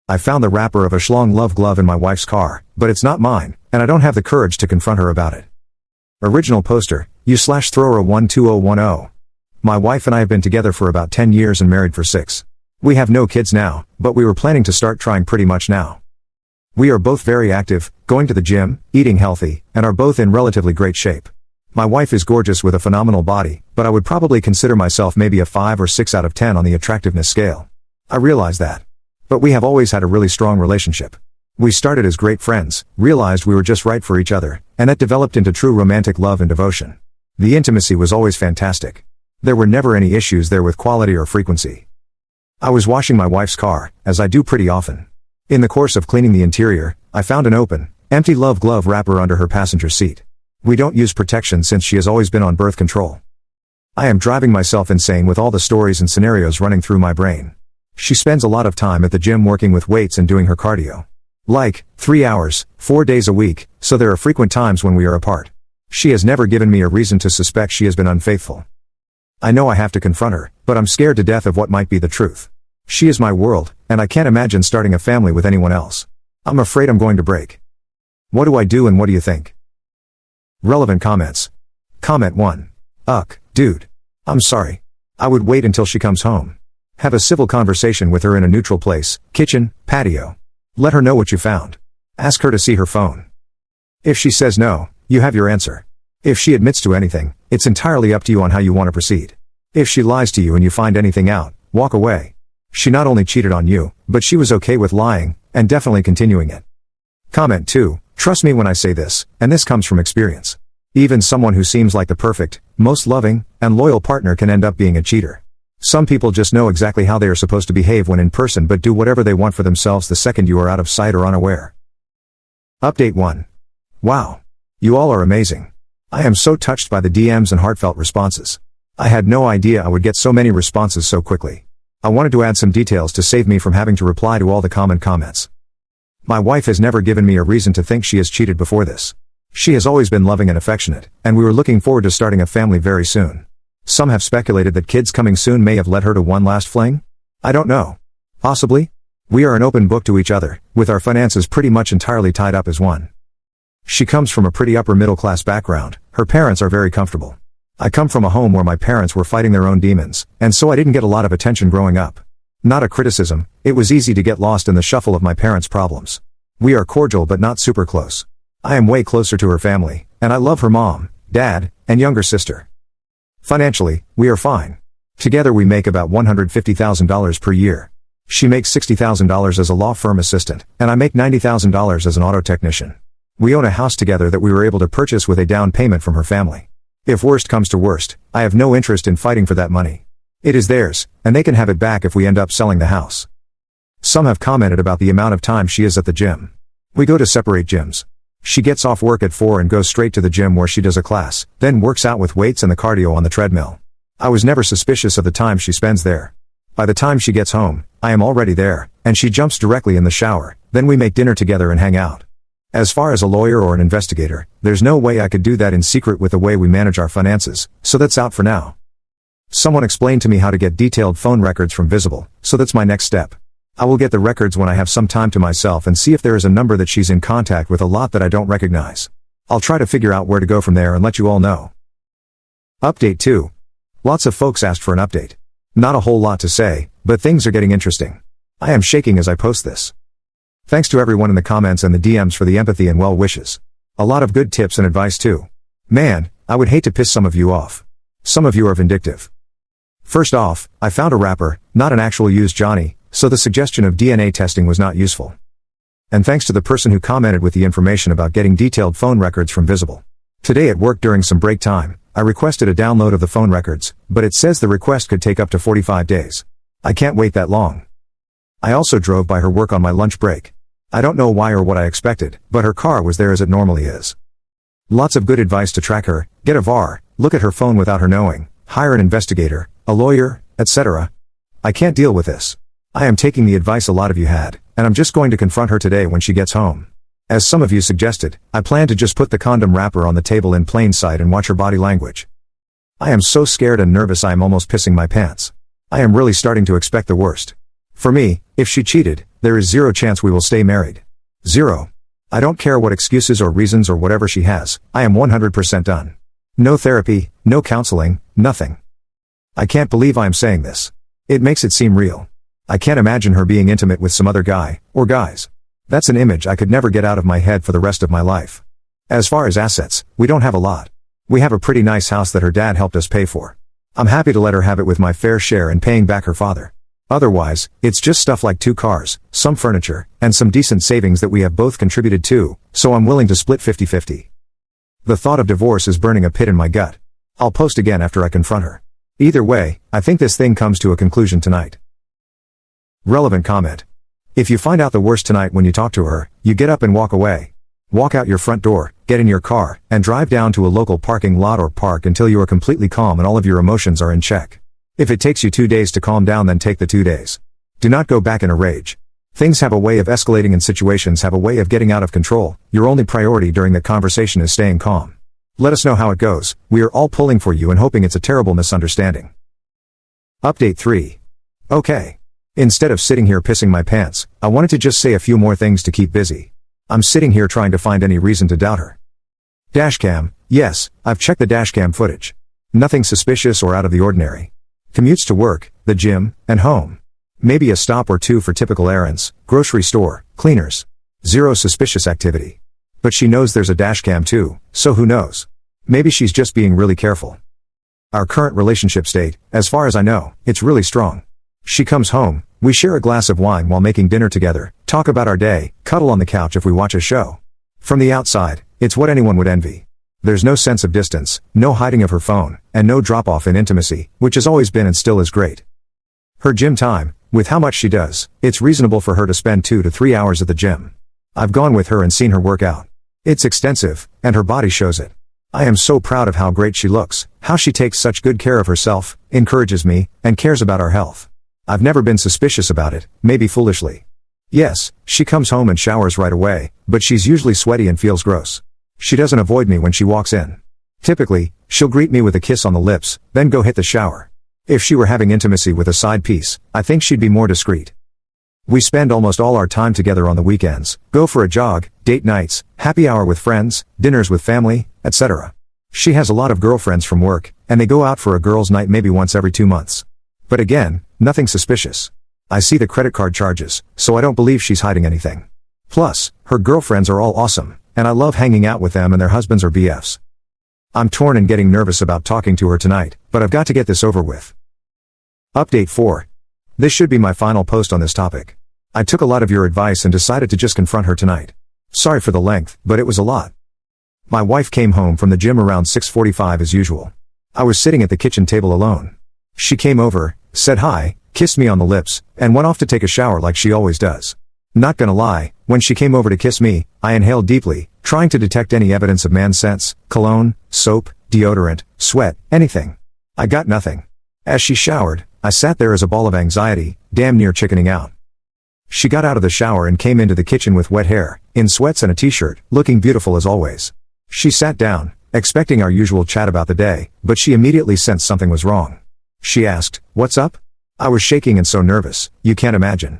I found the wrapper of a schlong love glove in my wife's car, but it's not mine, and I don't have the courage to confront her about it. Original poster, u/Thrower12010. My wife and I have been together for about 10 years and married for 6. We have no kids now, but we were planning to start trying pretty much now. We are both very active, going to the gym, eating healthy, and are both in relatively great shape. My wife is gorgeous with a phenomenal body, but I would probably consider myself maybe a 5 or 6 out of 10 on the attractiveness scale. I realize that. But we have always had a really strong relationship. We started as great friends, realized we were just right for each other, and that developed into true romantic love and devotion. The intimacy was always fantastic. There were never any issues there with quality or frequency. I was washing my wife's car, as I do pretty often. In the course of cleaning the interior, I found an open, empty love glove wrapper under her passenger seat. We don't use protection since she has always been on birth control. I am driving myself insane with all the stories and scenarios running through my brain. She spends a lot of time at the gym working with weights and doing her cardio. Like, 3 hours, 4 days a week, so there are frequent times when we are apart. She has never given me a reason to suspect she has been unfaithful. I know I have to confront her, but I'm scared to death of what might be the truth. She is my world, and I can't imagine starting a family with anyone else. I'm afraid I'm going to break. What do I do and what do you think? Relevant comments. Comment 1. Dude. I'm sorry. I would wait until she comes home. Have a civil conversation with her in a neutral place, kitchen, patio. Let her know what you found. Ask her to see her phone. If she says no, you have your answer. If she admits to anything, it's entirely up to you on how you want to proceed. If she lies to you and you find anything out, walk away. She not only cheated on you, but she was okay with lying, and definitely continuing it. Comment 2. Trust me when I say this, and this comes from experience. Even someone who seems like the perfect, most loving, and loyal partner can end up being a cheater. Some people just know exactly how they are supposed to behave when in person but do whatever they want for themselves the second you are out of sight or unaware. Update 1. Wow. You all are amazing. I am so touched by the DMs and heartfelt responses. I had no idea I would get so many responses so quickly. I wanted to add some details to save me from having to reply to all the common comments. My wife has never given me a reason to think she has cheated before this. She has always been loving and affectionate, and we were looking forward to starting a family very soon. Some have speculated that kids coming soon may have led her to one last fling? I don't know. Possibly? We are an open book to each other, with our finances pretty much entirely tied up as one. She comes from a pretty upper middle class background. Her parents are very comfortable. I come from a home where my parents were fighting their own demons, and so I didn't get a lot of attention growing up. Not a criticism, it was easy to get lost in the shuffle of my parents' problems. We are cordial but not super close. I am way closer to her family, and I love her mom, dad, and younger sister. Financially, we are fine. Together we make about $150,000 per year. She makes $60,000 as a law firm assistant, and I make $90,000 as an auto technician. We own a house together that we were able to purchase with a down payment from her family. If worst comes to worst, I have no interest in fighting for that money. It is theirs, and they can have it back if we end up selling the house. Some have commented about the amount of time she is at the gym. We go to separate gyms. She gets off work at 4 and goes straight to the gym where she does a class, then works out with weights and the cardio on the treadmill. I was never suspicious of the time she spends there. By the time she gets home, I am already there, and she jumps directly in the shower, then we make dinner together and hang out. As far as a lawyer or an investigator, there's no way I could do that in secret with the way we manage our finances, so that's out for now. Someone explained to me how to get detailed phone records from Visible, so that's my next step. I will get the records when I have some time to myself and see if there is a number that she's in contact with a lot that I don't recognize. I'll try to figure out where to go from there and let you all know. Update 2. Lots of folks asked for an update. Not a whole lot to say, but things are getting interesting. I am shaking as I post this. Thanks to everyone in the comments and the DMs for the empathy and well wishes. A lot of good tips and advice too. Man, I would hate to piss some of you off. Some of you are vindictive. First off, I found a wrapper, not an actual used Johnny, so the suggestion of DNA testing was not useful. And thanks to the person who commented with the information about getting detailed phone records from Visible. Today at work during some break time, I requested a download of the phone records, but it says the request could take up to 45 days. I can't wait that long. I also drove by her work on my lunch break. I don't know why or what I expected, but her car was there as it normally is. Lots of good advice to track her: get a VAR, look at her phone without her knowing, hire an investigator, a lawyer, etc. I can't deal with this. I am taking the advice a lot of you had, and I'm just going to confront her today when she gets home. As some of you suggested, I plan to just put the condom wrapper on the table in plain sight and watch her body language. I am so scared and nervous I am almost pissing my pants. I am really starting to expect the worst. For me, If she cheated, there is zero chance we will stay married. Zero. I don't care what excuses or reasons or whatever she has, I am 100% done. No therapy, no counseling, nothing. I can't believe I am saying this. It makes it seem real. I can't imagine her being intimate with some other guy, or guys. That's an image I could never get out of my head for the rest of my life. As far as assets, we don't have a lot. We have a pretty nice house that her dad helped us pay for. I'm happy to let her have it with my fair share and paying back her father. Otherwise, it's just stuff like 2 cars, some furniture, and some decent savings that we have both contributed to, so I'm willing to split 50-50. The thought of divorce is burning a pit in my gut. I'll post again after I confront her. Either way, I think this thing comes to a conclusion tonight. Relevant comment. If you find out the worst tonight when you talk to her, you get up and walk away. Walk out your front door, get in your car, and drive down to a local parking lot or park until you are completely calm and all of your emotions are in check. If it takes you 2 days to calm down, then take the 2 days. Do not go back in a rage. Things have a way of escalating and situations have a way of getting out of control. Your only priority during the conversation is staying calm. Let us know how it goes. We are all pulling for you and hoping it's a terrible misunderstanding. Update 3. Okay. Instead of sitting here pissing my pants, I wanted to just say a few more things to keep busy. I'm sitting here trying to find any reason to doubt her. Dashcam. Yes, I've checked the dashcam footage. Nothing suspicious or out of the ordinary. Commutes to work, the gym, and home. Maybe a stop or two for typical errands, grocery store, cleaners. Zero suspicious activity. But she knows there's a dashcam too, so who knows? Maybe she's just being really careful. Our current relationship state, as far as I know, it's really strong. She comes home, we share a glass of wine while making dinner together, talk about our day, cuddle on the couch if we watch a show. From the outside, it's what anyone would envy. There's no sense of distance, no hiding of her phone, and no drop-off in intimacy, which has always been and still is great. Her gym time, with how much she does, it's reasonable for her to spend 2 to 3 hours at the gym. I've gone with her and seen her work out. It's extensive, and her body shows it. I am so proud of how great she looks, how she takes such good care of herself, encourages me, and cares about our health. I've never been suspicious about it, maybe foolishly. Yes, she comes home and showers right away, but she's usually sweaty and feels gross. She doesn't avoid me when she walks in. Typically, she'll greet me with a kiss on the lips, then go hit the shower. If she were having intimacy with a side piece, I think she'd be more discreet. We spend almost all our time together on the weekends, go for a jog, date nights, happy hour with friends, dinners with family, etc. She has a lot of girlfriends from work, and they go out for a girls' night maybe once every 2 months. But again, nothing suspicious. I see the credit card charges, so I don't believe she's hiding anything. Plus, her girlfriends are all awesome, and I love hanging out with them and their husbands are BFs. I'm torn and getting nervous about talking to her tonight, but I've got to get this over with. Update 4. This should be my final post on this topic. I took a lot of your advice and decided to just confront her tonight. Sorry for the length, but it was a lot. My wife came home from the gym around 6:45 as usual. I was sitting at the kitchen table alone. She came over, said hi, kissed me on the lips, and went off to take a shower like she always does. Not gonna lie, when she came over to kiss me, I inhaled deeply, trying to detect any evidence of man scents, cologne, soap, deodorant, sweat, anything. I got nothing. As she showered, I sat there as a ball of anxiety, damn near chickening out. She got out of the shower and came into the kitchen with wet hair, in sweats and a t-shirt, looking beautiful as always. She sat down, expecting our usual chat about the day, but she immediately sensed something was wrong. She asked, "What's up?" I was shaking and so nervous, you can't imagine.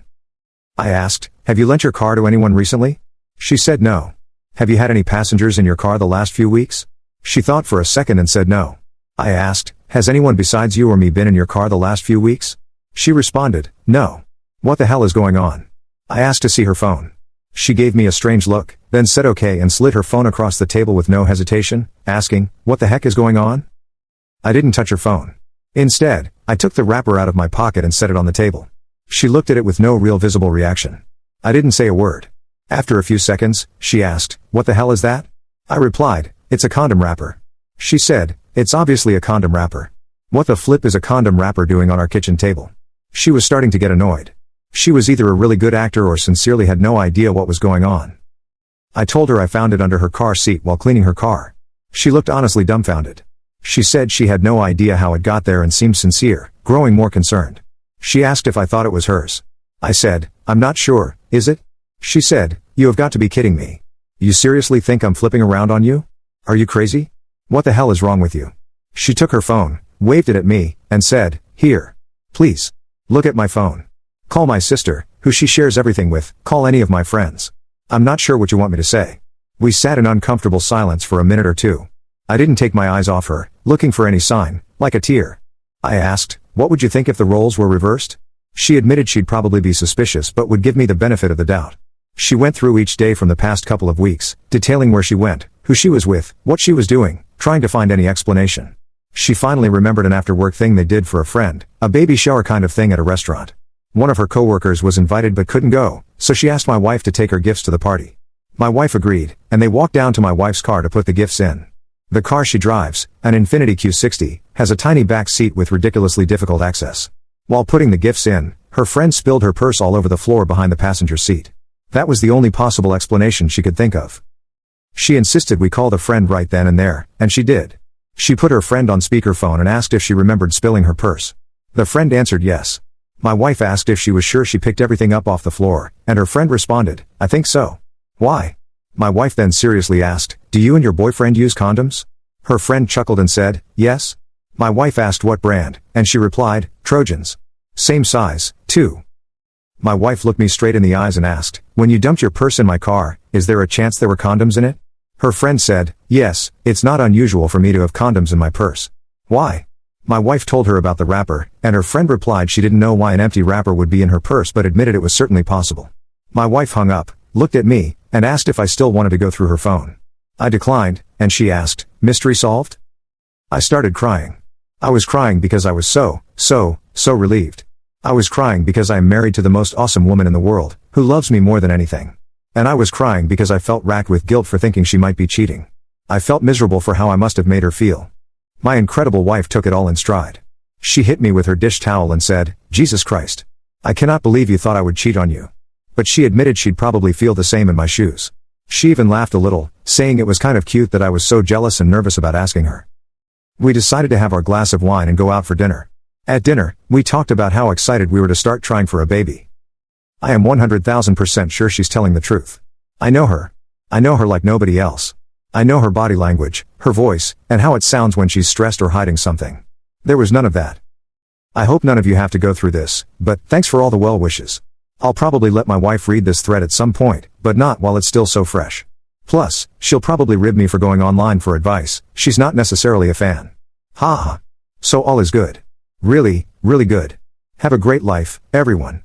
I asked, "Have you lent your car to anyone recently?" She said no. "Have you had any passengers in your car the last few weeks?" She thought for a second and said no. I asked, "Has anyone besides you or me been in your car the last few weeks?" She responded, "No." What the hell is going on? I asked to see her phone. She gave me a strange look, then said okay and slid her phone across the table with no hesitation, asking, "What the heck is going on?" I didn't touch her phone. Instead, I took the wrapper out of my pocket and set it on the table. She looked at it with no real visible reaction. I didn't say a word. After a few seconds, she asked, "What the hell is that?" I replied, "It's a condom wrapper." She said, "It's obviously a condom wrapper. What the flip is a condom wrapper doing on our kitchen table?" She was starting to get annoyed. She was either a really good actor or sincerely had no idea what was going on. I told her I found it under her car seat while cleaning her car. She looked honestly dumbfounded. She said she had no idea how it got there and seemed sincere, growing more concerned. She asked if I thought it was hers. I said, "I'm not sure, is it?" She said, "You have got to be kidding me. You seriously think I'm flipping around on you? Are you crazy? What the hell is wrong with you?" She took her phone, waved it at me, and said, "Here. Please. Look at my phone." Call my sister, who she shares everything with, call any of my friends. I'm not sure what you want me to say. We sat in uncomfortable silence for a minute or two. I didn't take my eyes off her, looking for any sign, like a tear. I asked, what would you think if the roles were reversed? She admitted she'd probably be suspicious but would give me the benefit of the doubt. She went through each day from the past couple of weeks, detailing where she went, who she was with, what she was doing, trying to find any explanation. She finally remembered an after-work thing they did for a friend, a baby shower kind of thing at a restaurant. One of her coworkers was invited but couldn't go, so she asked my wife to take her gifts to the party. My wife agreed, and they walked down to my wife's car to put the gifts in. The car she drives, an Infiniti Q60, has a tiny back seat with ridiculously difficult access. While putting the gifts in, her friend spilled her purse all over the floor behind the passenger seat. That was the only possible explanation she could think of. She insisted we call the friend right then and there, and she did. She put her friend on speakerphone and asked if she remembered spilling her purse. The friend answered yes. My wife asked if she was sure she picked everything up off the floor, and her friend responded, I think so. Why? My wife then seriously asked, do you and your boyfriend use condoms? Her friend chuckled and said, yes. My wife asked what brand, and she replied, Trojans. Same size, too. My wife looked me straight in the eyes and asked, when you dumped your purse in my car, is there a chance there were condoms in it? Her friend said, yes, it's not unusual for me to have condoms in my purse. Why? My wife told her about the wrapper, and her friend replied she didn't know why an empty wrapper would be in her purse but admitted it was certainly possible. My wife hung up, looked at me, and asked if I still wanted to go through her phone. I declined, and she asked, mystery solved? I started crying. I was crying because I was so relieved. I was crying because I am married to the most awesome woman in the world, who loves me more than anything. And I was crying because I felt racked with guilt for thinking she might be cheating. I felt miserable for how I must have made her feel. My incredible wife took it all in stride. She hit me with her dish towel and said, Jesus Christ. I cannot believe you thought I would cheat on you. But she admitted she'd probably feel the same in my shoes. She even laughed a little, saying it was kind of cute that I was so jealous and nervous about asking her. We decided to have our glass of wine and go out for dinner. At dinner, we talked about how excited we were to start trying for a baby. I am 100,000% sure she's telling the truth. I know her. I know her like nobody else. I know her body language, her voice, and how it sounds when she's stressed or hiding something. There was none of that. I hope none of you have to go through this, but thanks for all the well wishes. I'll probably let my wife read this thread at some point, but not while it's still so fresh. Plus, she'll probably rib me for going online for advice. She's not necessarily a fan. Ha ha. So all is good. Really, really good. Have a great life, everyone.